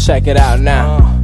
Check it out now.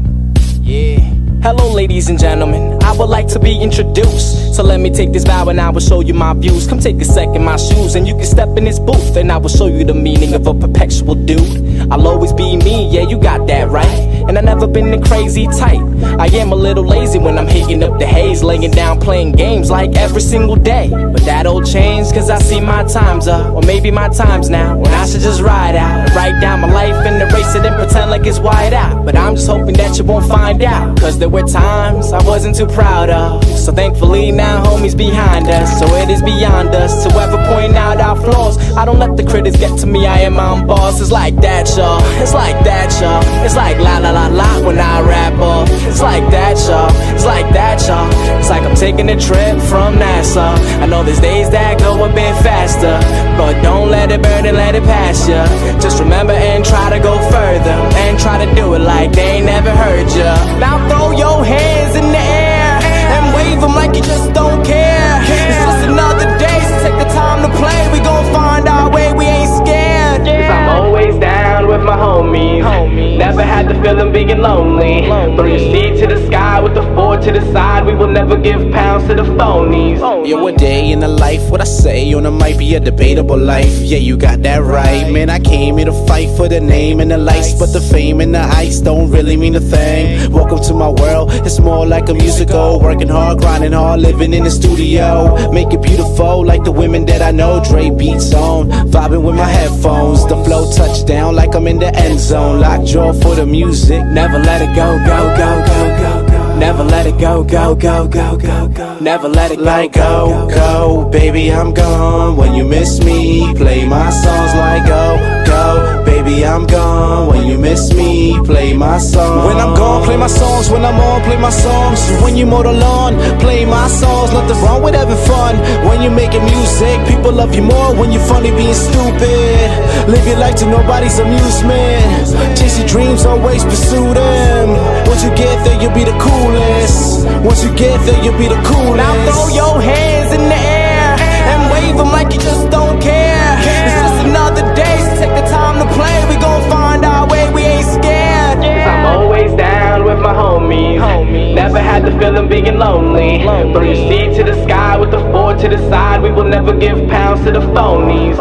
Yeah. Hello ladies and gentlemen, I would like to be introduced. So let me take this bow and I will show you my views. Come take a sec in my shoes and you can step in this booth, and I will show you the meaning of a perpetual dude. I'll always be me, yeah, you got that right. And I never been the crazy type. I am a little lazy when I'm hitting up the haze, laying down playing games like every single day. But that'll change cause I see my time's up, or maybe my time's now, when I should just ride out and write down my life and erase it and pretend like it's white out. But I'm just hoping that you won't find out, cause there were times I wasn't too proud of. So thankfully now homies behind us, so it is beyond us to ever point out our flaws. I don't let the critics get to me, I am my own boss. It's like that, y'all, it's like that, y'all. It's like la la la la when I rap off. It's like that, y'all, it's like that, y'all. It's like I'm taking a trip from NASA. I know there's days that go a bit faster, but don't let it burn and let it pass ya. Just remember and try to go further, and try to do it like they ain't never heard ya. Now throw your hands in the air and wave them like you just don't care. It's just another day, so take the time to play. We gon' find our way, we ain't scared. Cause I'm always down with my homies. Never had the feeling being lonely. Throw your seed to the sky with the 4 to the side. We will never give pounds to the phonies. Yo, a day in the life, what I say on it might be a debatable life. Yeah, you got that right. Man, I came here to fight for the name and the lights, but the fame and the ice don't really mean a thing. Welcome to my world, it's more like a musical. Working hard, grinding hard, living in the studio. Make it beautiful like the women that I know. Dre beats on, vibing with my headphones. The flow touchdown like I'm in the end zone. Lockjaw for the music. Never let it go, go, go, go, go, go. Never let it go, go, go, go, go, go. Never let it go, like go, go, baby, I'm gone. When you miss me, play my songs like go, go, baby, I'm gone. When you miss me, play my songs. When I'm gone, play my songs. When I'm on, play my songs. When you mow the lawn, play my songs. Nothing wrong with having fun. When you're making music, people love you more. When you're funny being stupid, live your life to nobody's amusement. Chase your dreams, always pursue them. Once you get there, you'll be the coolest. Once you get there, you'll be the coolest. Now throw your hands in the air and wave them like you just don't care. It's just another day, so take the time to play. We gon' find our way, we ain't scared. Cause I'm always down with my homies. Never had the feeling being lonely. Throw your seed to the sky with the 4 to the side. We will never give pounds to the phonies.